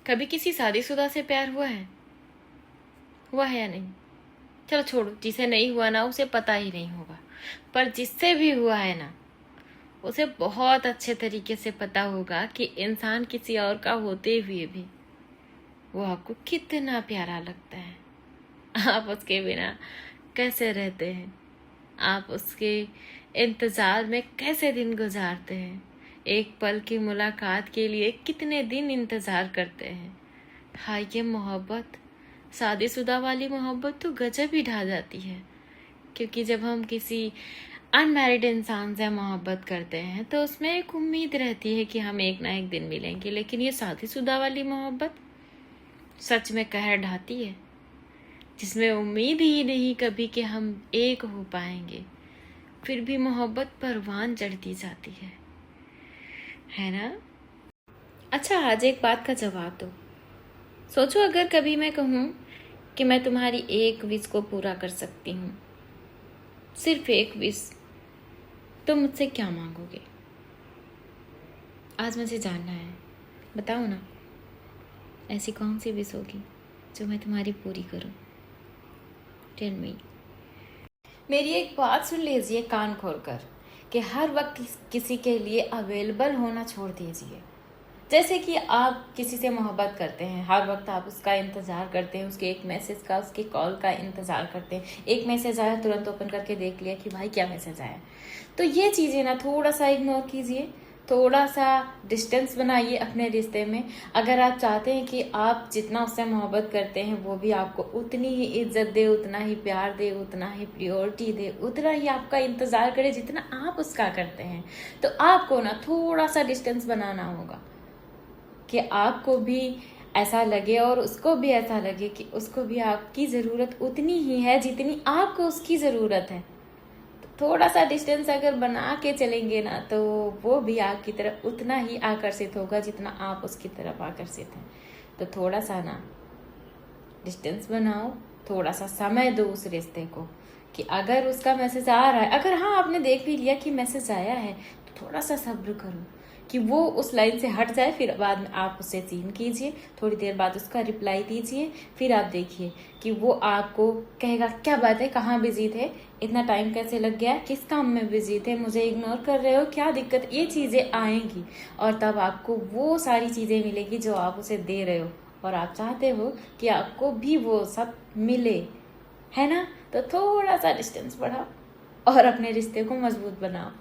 कभी किसी शादीशुदा से प्यार हुआ है या नहीं? चलो छोड़ो, जिसे नहीं हुआ ना उसे पता ही नहीं होगा, पर जिससे भी हुआ है ना उसे बहुत अच्छे तरीके से पता होगा कि इंसान किसी और का होते हुए भी वो आपको कितना प्यारा लगता है। आप उसके बिना कैसे रहते हैं, आप उसके इंतजार में कैसे दिन गुजारते हैं, एक पल की मुलाकात के लिए कितने दिन इंतजार करते हैं। हाँ, ये मोहब्बत, शादीशुदा वाली मोहब्बत तो गजब ही ढा जाती है। क्योंकि जब हम किसी अनमैरिड इंसान से मोहब्बत करते हैं तो उसमें एक उम्मीद रहती है कि हम एक ना एक दिन मिलेंगे, लेकिन ये शादीशुदा वाली मोहब्बत सच में कहर ढाती है, जिसमें उम्मीद ही नहीं कभी कि हम एक हो पाएंगे, फिर भी मोहब्बत परवान चढ़ती जाती है ना? अच्छा, आज एक बात का जवाब दो। सोचो, अगर कभी मैं कहूँ कि मैं तुम्हारी एक विश को पूरा कर सकती हूँ, सिर्फ एक विश, तो मुझसे क्या मांगोगे? आज मुझे जानना है, बताओ ना। ऐसी कौन सी विश होगी जो मैं तुम्हारी पूरी करूं? Tell me. मेरी एक बात सुन लीजिए कान खोलकर, कि हर वक्त किसी के लिए अवेलेबल होना छोड़ दीजिए। जैसे कि आप किसी से मोहब्बत करते हैं, हर वक्त आप उसका इंतज़ार करते हैं, उसके एक मैसेज का, उसके कॉल का इंतज़ार करते हैं। एक मैसेज आया, तुरंत ओपन करके देख लिया कि भाई क्या मैसेज आया। तो ये चीज़ें ना थोड़ा सा इग्नोर कीजिए, थोड़ा सा डिस्टेंस बनाइए अपने रिश्ते में। अगर आप चाहते हैं कि आप जितना उससे मोहब्बत करते हैं वो भी आपको उतनी ही इज्जत दे, उतना ही प्यार दे, उतना ही प्रायोरिटी दे, उतना ही आपका इंतज़ार करे जितना आप उसका करते हैं, तो आपको ना थोड़ा सा डिस्टेंस बनाना होगा कि आपको भी ऐसा लगे और उसको भी ऐसा लगे कि उसको भी आपकी ज़रूरत उतनी ही है जितनी आपको उसकी ज़रूरत है। थोड़ा सा डिस्टेंस अगर बना के चलेंगे ना तो वो भी आपकी तरफ उतना ही आकर्षित होगा जितना आप उसकी तरफ आकर्षित हैं। तो थोड़ा सा ना डिस्टेंस बनाओ, थोड़ा सा समय दो उस रिश्ते को, कि अगर उसका मैसेज आ रहा है, अगर हाँ आपने देख भी लिया कि मैसेज आया है, तो थोड़ा सा सब्र करो कि वो उस लाइन से हट जाए, फिर बाद में आप उससे सीन कीजिए, थोड़ी देर बाद उसका रिप्लाई दीजिए, फिर आप देखिए कि वो आपको कहेगा क्या बात है, कहाँ बिजी थे, इतना टाइम कैसे लग गया, किस काम में बिजी थे, मुझे इग्नोर कर रहे हो, क्या दिक्कत, ये चीज़ें आएंगी। और तब आपको वो सारी चीज़ें मिलेगी जो आप उसे दे रहे हो और आप चाहते हो कि आपको भी वो सब मिले, है ना? तो थोड़ा सा डिस्टेंस बढ़ाओ और अपने रिश्ते को मजबूत बनाओ।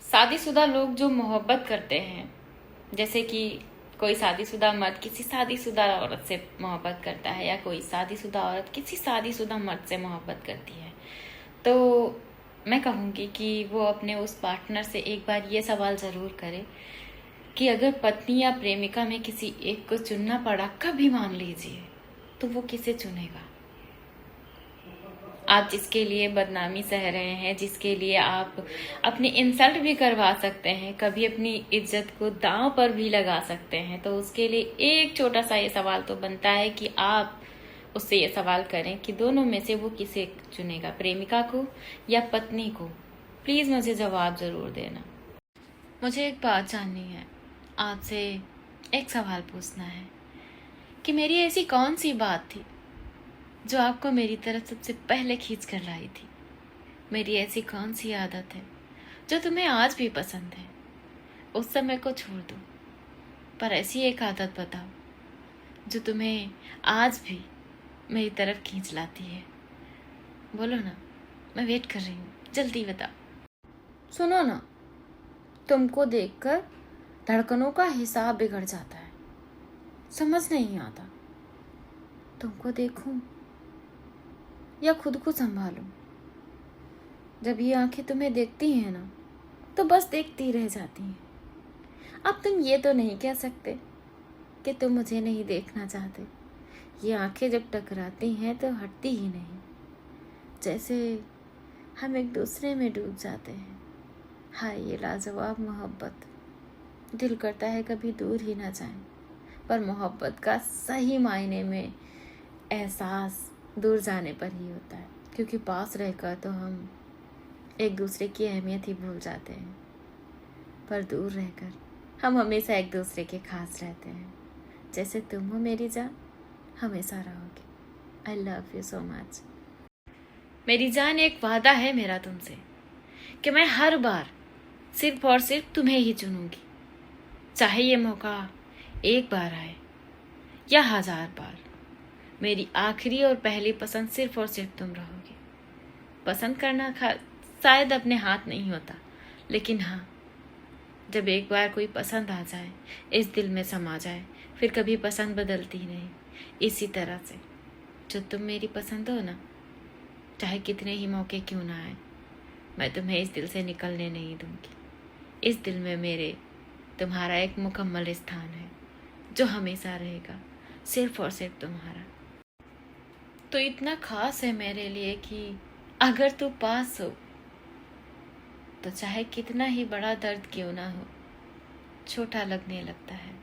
शादीशुदा लोग जो मोहब्बत करते हैं, जैसे कि कोई शादीशुदा मर्द किसी शादीशुदा औरत से मोहब्बत करता है, या कोई शादीशुदा औरत किसी शादीशुदा मर्द से मोहब्बत करती है, तो मैं कहूँगी कि वो अपने उस पार्टनर से एक बार ये सवाल ज़रूर करे कि अगर पत्नी या प्रेमिका में किसी एक को चुनना पड़ा, कभी मान लीजिए, तो वो किसे चुनेगा? आप जिसके लिए बदनामी सह रहे हैं, जिसके लिए आप अपनी इंसल्ट भी करवा सकते हैं, कभी अपनी इज्जत को दांव पर भी लगा सकते हैं, तो उसके लिए एक छोटा सा ये सवाल तो बनता है कि आप उससे ये सवाल करें कि दोनों में से वो किसे चुनेगा, प्रेमिका को या पत्नी को। प्लीज़ मुझे जवाब ज़रूर देना। मुझे एक बात जाननी है, आपसे एक सवाल पूछना है कि मेरी ऐसी कौन सी बात थी जो आपको मेरी तरफ सबसे पहले खींच कर लाई थी? मेरी ऐसी कौन सी आदत है जो तुम्हें आज भी पसंद है? उस समय को छोड़ दो, पर ऐसी एक आदत बताओ जो तुम्हें आज भी मेरी तरफ खींच लाती है। बोलो ना, मैं वेट कर रही हूँ, जल्दी बताओ। सुनो ना, तुमको देखकर धड़कनों का हिसाब बिगड़ जाता है, समझ नहीं आता तुमको देखूं या खुद को संभालूं। जब ये आंखें तुम्हें देखती हैं ना तो बस देखती रह जाती हैं। अब तुम ये तो नहीं कह सकते कि तुम मुझे नहीं देखना चाहते। ये आंखें जब टकराती हैं तो हटती ही नहीं, जैसे हम एक दूसरे में डूब जाते हैं। हाय ये लाजवाब मोहब्बत, दिल करता है कभी दूर ही ना जाएं, पर मोहब्बत का सही मायने में एहसास दूर जाने पर ही होता है, क्योंकि पास रहकर तो हम एक दूसरे की अहमियत ही भूल जाते हैं, पर दूर रहकर हम हमेशा एक दूसरे के खास रहते हैं। जैसे तुम हो मेरी जान, हमेशा रहोगे। I love you so much. मेरी जान, एक वादा है मेरा तुमसे कि मैं हर बार सिर्फ और सिर्फ तुम्हें ही चुनूंगी, चाहे ये मौका एक बार आए या 1000 बार। मेरी आखिरी और पहली पसंद सिर्फ और सिर्फ तुम रहोगे। पसंद करना शायद अपने हाथ नहीं होता, लेकिन हाँ, जब एक बार कोई पसंद आ जाए, इस दिल में समा जाए, फिर कभी पसंद बदलती नहीं। इसी तरह से जो तुम मेरी पसंद हो ना, चाहे कितने ही मौके क्यों ना आए, मैं तुम्हें इस दिल से निकलने नहीं दूंगी। इस दिल में मेरे तुम्हारा एक मुकम्मल स्थान है, जो हमेशा रहेगा सिर्फ और सिर्फ तुम्हारा। तो इतना खास है मेरे लिए कि अगर तू पास हो तो चाहे कितना ही बड़ा दर्द क्यों ना हो, छोटा लगने लगता है।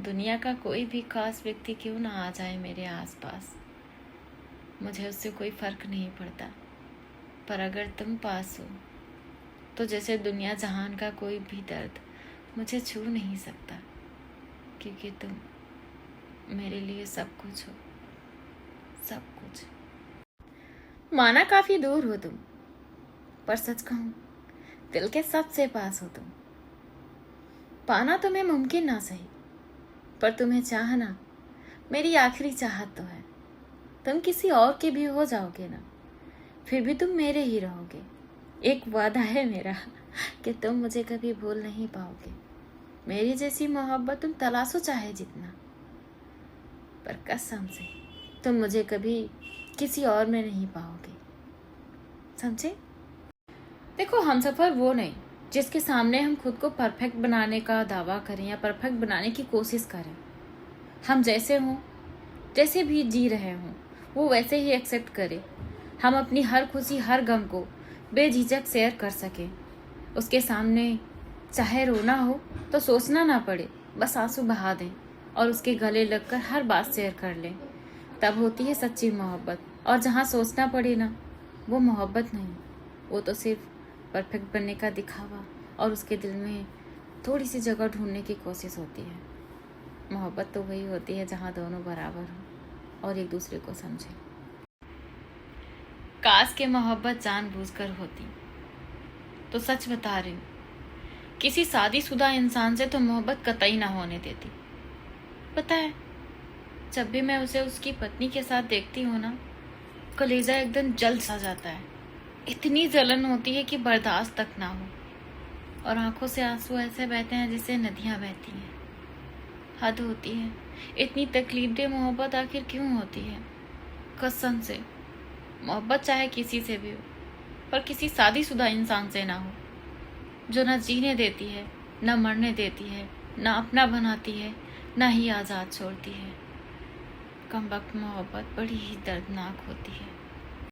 दुनिया का कोई भी खास व्यक्ति क्यों ना आ जाए मेरे आसपास, मुझे उससे कोई फर्क नहीं पड़ता। पर अगर तुम पास हो तो जैसे दुनिया जहान का कोई भी दर्द मुझे छू नहीं सकता, क्योंकि तुम मेरे लिए सब कुछ हो, सब कुछ। माना काफी दूर हो तुम, पर सच कहूं दिल के सबसे पास हो तुम। पाना तुम्हें मुमकिन ना सही, पर तुम्हें चाहना मेरी आखिरी चाहत तो है। तुम किसी और के भी हो जाओगे ना, फिर भी तुम मेरे ही रहोगे। एक वादा है मेरा कि तुम मुझे कभी भूल नहीं पाओगे। मेरी जैसी मोहब्बत तुम तलाशो चाहे जितना, पर कसम से तुम मुझे कभी किसी और में नहीं पाओगे, समझे? देखो, हमसफर वो नहीं जिसके सामने हम खुद को परफेक्ट बनाने का दावा करें या परफेक्ट बनाने की कोशिश करें। हम जैसे हों, जैसे भी जी रहे हों, वो वैसे ही एक्सेप्ट करें। हम अपनी हर खुशी, हर गम को बेझिझक शेयर कर सकें। उसके सामने चाहे रोना हो तो सोचना ना पड़े, बस आंसू बहा दें और उसके गले लगकर हर बात शेयर कर लें। तब होती है सच्ची मोहब्बत। और जहाँ सोचना पड़े ना, वो मोहब्बत नहीं, वो तो सिर्फ परफेक्ट बनने का दिखावा और उसके दिल में थोड़ी सी जगह ढूंढने की कोशिश होती है। मोहब्बत तो वही होती है जहाँ दोनों बराबर हों और एक दूसरे को समझें। काश के मोहब्बत जानबूझकर होती, तो सच बता रही हूँ, किसी शादीशुदा इंसान से तो मोहब्बत कतई ना होने देती। पता है, जब भी मैं उसे उसकी पत्नी के साथ देखती हूँ ना, कलेजा एकदम जल सा जाता है। इतनी जलन होती है कि बर्दाश्त तक ना हो, और आंखों से आंसू ऐसे बहते हैं जैसे नदियां बहती हैं। हद होती है। इतनी तकलीफदेह मोहब्बत आखिर क्यों होती है? कसम से, मोहब्बत चाहे किसी से भी हो, पर किसी शादीशुदा इंसान से ना हो, जो ना जीने देती है, ना मरने देती है, ना अपना बनाती है, ना ही आज़ाद छोड़ती है। कमबख्त मोहब्बत बड़ी ही दर्दनाक होती है।